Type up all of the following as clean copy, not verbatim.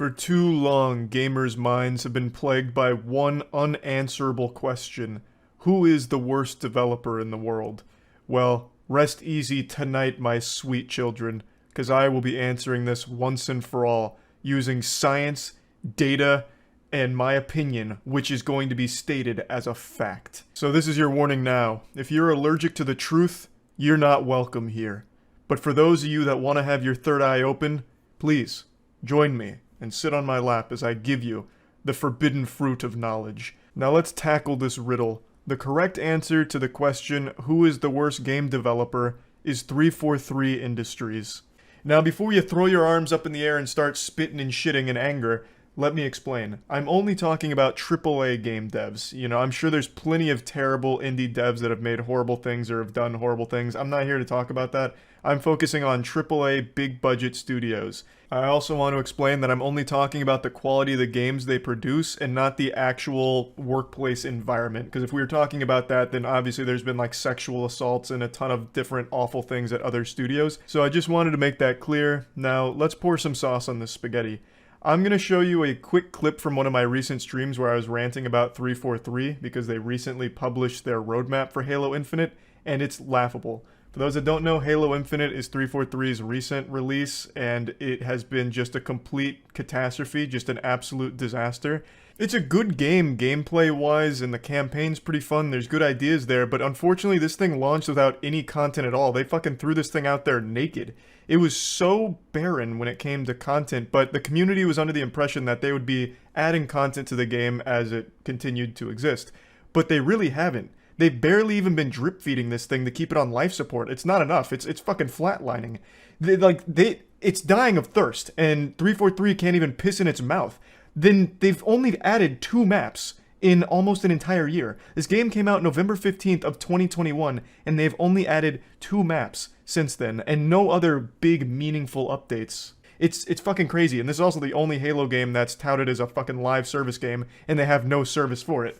For too long, gamers' minds have been plagued by one unanswerable question. Who is the worst developer in the world? Well, rest easy tonight, my sweet children, because I will be answering this once and for all, using science, data, and my opinion, which is going to be stated as a fact. So this is your warning now. If you're allergic to the truth, you're not welcome here. But for those of you that want to have your third eye open, please, join me and sit on my lap as I give you the forbidden fruit of knowledge. Now let's tackle this riddle. The correct answer to the question, who is the worst game developer, is 343 Industries. Now before you throw your arms up in the air and start spitting and shitting in anger, let me explain. I'm only talking about AAA game devs. You know, I'm sure there's plenty of terrible indie devs that have made horrible things or have done horrible things. I'm not here to talk about that. I'm focusing on AAA big budget studios. I also want to explain that I'm only talking about the quality of the games they produce and not the actual workplace environment. Because if we were talking about that, then obviously there's been like sexual assaults and a ton of different awful things at other studios. So I just wanted to make that clear. Now let's pour some sauce on this spaghetti. I'm going to show you a quick clip from one of my recent streams where I was ranting about 343 because they recently published their roadmap for Halo Infinite, and it's laughable. For those that don't know, Halo Infinite is 343's recent release, and it has been just a complete catastrophe, just an absolute disaster. It's a good game, gameplay-wise, and the campaign's pretty fun, there's good ideas there, but unfortunately this thing launched without any content at all. They fucking threw this thing out there naked. It was so barren when it came to content, but the community was under the impression that they would be adding content to the game as it continued to exist. But they really haven't. They've barely even been drip feeding this thing to keep it on life support. It's not enough. It's fucking flatlining. It's dying of thirst, and 343 can't even piss in its mouth. Then they've only added 2 maps in almost an entire year. This game came out November 15th of 2021, and they've only added 2 maps since then, and no other big meaningful updates. It's fucking crazy, and this is also the only Halo game that's touted as a fucking live service game, and they have no service for it.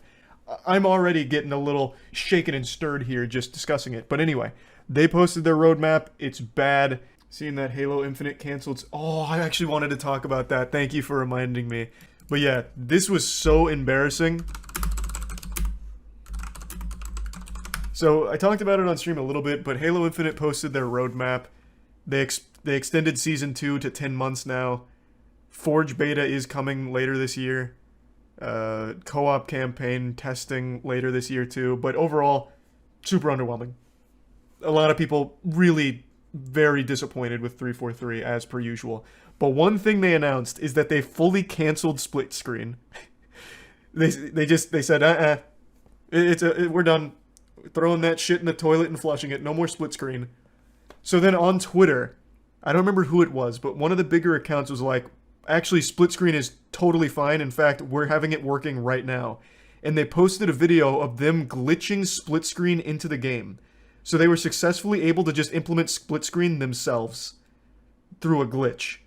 I'm already getting a little shaken and stirred here just discussing it. But anyway, they posted their roadmap. It's bad. Seeing that Halo Infinite canceled. Oh, I actually wanted to talk about that. Thank you for reminding me. But yeah, this was so embarrassing. So I talked about it on stream a little bit, but Halo Infinite posted their roadmap. They extended Season 2 to 10 months now. Forge Beta is coming later this year. Co-op campaign testing later this year too, but overall, super underwhelming. A lot of people really very disappointed with 343 as per usual. But one thing they announced is that they fully canceled split screen. they said, we're done throwing that shit in the toilet and flushing it. No more split screen. So then on Twitter, I don't remember who it was, but one of the bigger accounts was like, actually, split screen is totally fine. In fact, we're having it working right now. And they posted a video of them glitching split screen into the game. So they were successfully able to just implement split screen themselves through a glitch.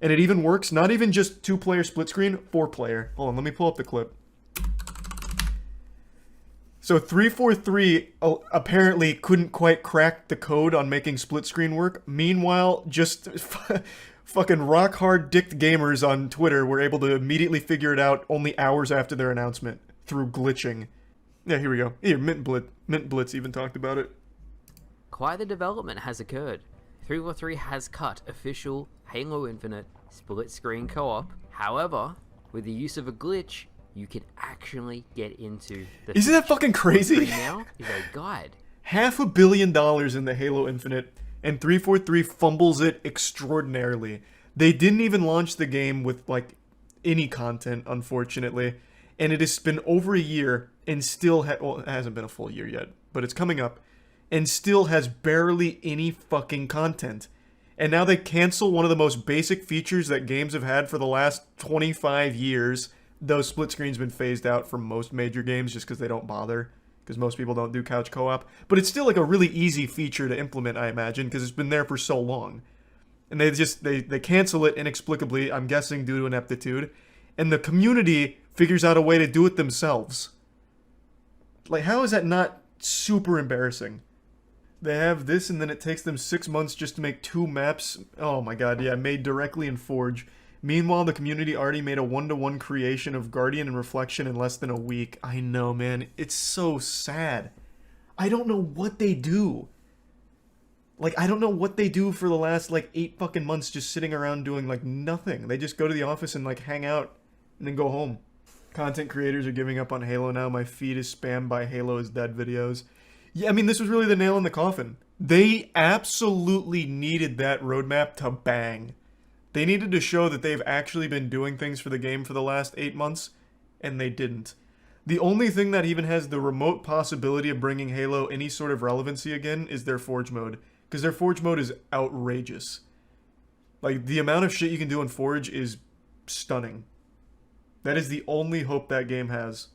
And it even works, not even just 2-player split screen, 4-player. Hold on, let me pull up the clip. So 343 apparently couldn't quite crack the code on making split screen work. Meanwhile, just fucking rock-hard dicked gamers on Twitter were able to immediately figure it out only hours after their announcement through glitching. Yeah, here we go. Here, Mint Blitz even talked about it. Quite the development has occurred. 343 has cut official Halo Infinite split-screen co-op. However, with the use of a glitch, you can actually get into the... Isn't that fucking crazy? Now is a guide. $500 million in the Halo Infinite, and 343 fumbles it extraordinarily. They didn't even launch the game with, like, any content, unfortunately. And it has been over a year, and still well, it hasn't been a full year yet, but it's coming up, and still has barely any fucking content. And now they cancel one of the most basic features that games have had for the last 25 years, though split screen's been phased out from most major games just because they don't bother. Because most people don't do couch co-op. But it's still like a really easy feature to implement, I imagine, because it's been there for so long. And they cancel it inexplicably, I'm guessing due to ineptitude. And the community figures out a way to do it themselves. Like, how is that not super embarrassing? They have this, and then it takes them 6 months just to make 2 maps. Oh my god, yeah, made directly in Forge. Meanwhile, the community already made a one-to-one creation of Guardian and Reflection in less than a week. I know, man. It's so sad. I don't know what they do. Like, I don't know what they do for the last, like, 8 fucking months just sitting around doing, like, nothing. They just go to the office and, like, hang out and then go home. Content creators are giving up on Halo now. My feed is spammed by Halo is dead videos. Yeah, I mean, this was really the nail in the coffin. They absolutely needed that roadmap to bang. They needed to show that they've actually been doing things for the game for the last 8 months, and they didn't. The only thing that even has the remote possibility of bringing Halo any sort of relevancy again is their Forge mode. Because their Forge mode is outrageous. Like, the amount of shit you can do in Forge is stunning. That is the only hope that game has.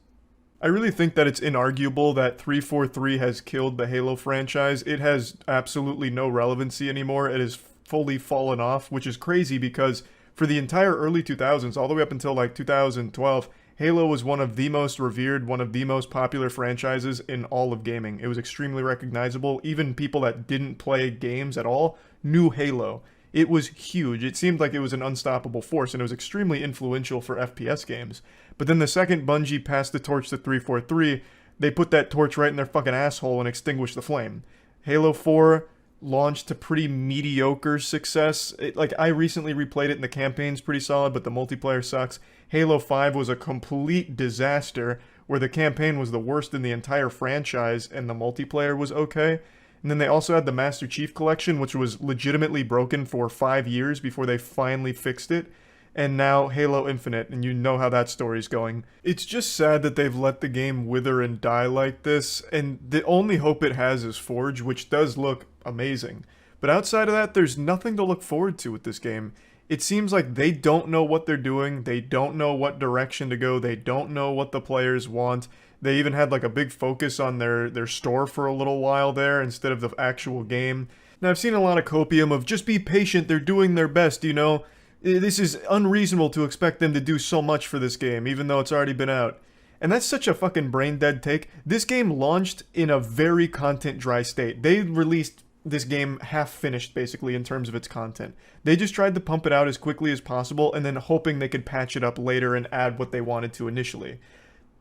I really think that it's inarguable that 343 has killed the Halo franchise. It has absolutely no relevancy anymore. It has fully fallen off, which is crazy because for the entire early 2000s, all the way up until like 2012, Halo was one of the most revered, one of the most popular franchises in all of gaming. It was extremely recognizable. Even people that didn't play games at all knew Halo. It was huge. It seemed like it was an unstoppable force, and it was extremely influential for FPS games. But then the second Bungie passed the torch to 343, they put that torch right in their fucking asshole and extinguished the flame. Halo 4 launched to pretty mediocre success. I recently replayed it and the campaign's pretty solid, but the multiplayer sucks. Halo 5 was a complete disaster, where the campaign was the worst in the entire franchise and the multiplayer was okay. And then they also had the Master Chief Collection, which was legitimately broken for 5 years before they finally fixed it. And now Halo Infinite, and you know how that story's going. It's just sad that they've let the game wither and die like this, and the only hope it has is Forge, which does look amazing. But outside of that, there's nothing to look forward to with this game. It seems like they don't know what they're doing, they don't know what direction to go, they don't know what the players want. They even had like a big focus on their store for a little while there instead of the actual game. Now I've seen a lot of copium of just be patient, they're doing their best, you know. This is unreasonable to expect them to do so much for this game, even though it's already been out. And that's such a fucking brain-dead take. This game launched in a very content-dry state. They released this game half-finished, basically, in terms of its content. They just tried to pump it out as quickly as possible, and then hoping they could patch it up later and add what they wanted to initially.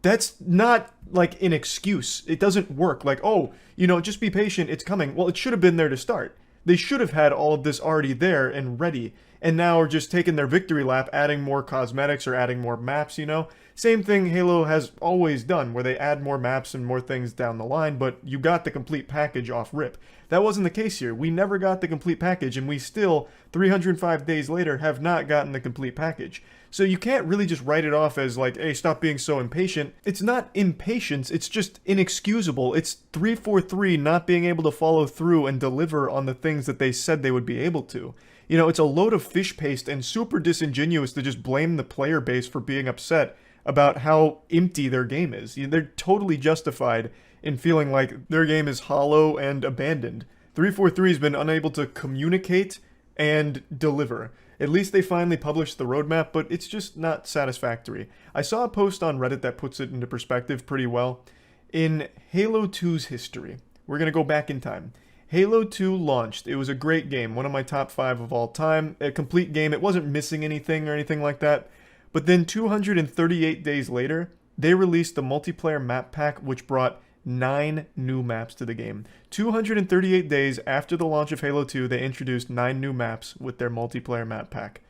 That's not, like, an excuse. It doesn't work. Like, oh, you know, just be patient, it's coming. Well, it should have been there to start. They should have had all of this already there and ready, and now are just taking their victory lap, adding more cosmetics or adding more maps, you know? Same thing Halo has always done, where they add more maps and more things down the line, but you got the complete package off rip. That wasn't the case here. We never got the complete package, and we still, 305 days later, have not gotten the complete package. So you can't really just write it off as like, hey, stop being so impatient. It's not impatience, it's just inexcusable. It's 343 not being able to follow through and deliver on the things that they said they would be able to. You know, it's a load of fish paste and super disingenuous to just blame the player base for being upset about how empty their game is. They're totally justified in feeling like their game is hollow and abandoned. 343 has been unable to communicate and deliver. At least they finally published the roadmap, but it's just not satisfactory. I saw a post on Reddit that puts it into perspective pretty well. In Halo 2's history, we're going to go back in time. Halo 2 launched. It was a great game, one of my top 5 of all time. A complete game. It wasn't missing anything or anything like that. But then 238 days later, they released the multiplayer map pack, which brought 9 new maps to the game. 238 days after the launch of Halo 2, they introduced 9 new maps with their multiplayer map pack.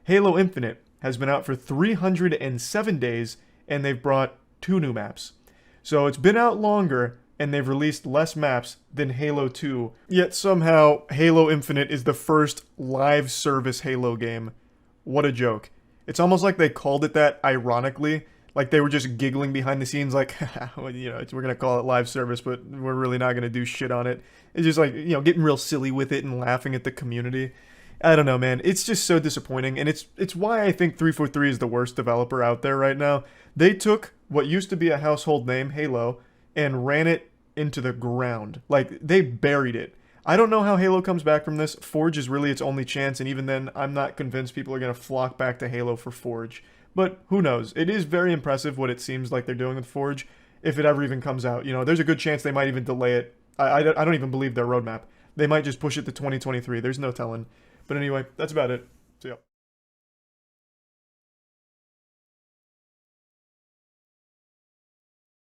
Halo Infinite has been out for 307 days, and they've brought 2 new maps. So it's been out longer, and they've released less maps than Halo 2, yet somehow Halo Infinite is the first live service Halo game. What a joke. It's almost like they called it that ironically, like they were just giggling behind the scenes like, you know, we're going to call it live service, but we're really not going to do shit on it. It's just like, you know, getting real silly with it and laughing at the community. I don't know, man. It's just so disappointing, and it's why I think 343 is the worst developer out there right now. They took what used to be a household name, Halo, and ran it into the ground. Like, they buried it. I don't know how Halo comes back from this. Forge is really its only chance, and even then, I'm not convinced people are going to flock back to Halo for Forge. But who knows? It is very impressive what it seems like they're doing with Forge, if it ever even comes out. You know, there's a good chance they might even delay it. I don't even believe their roadmap. They might just push it to 2023. There's no telling. But anyway, that's about it.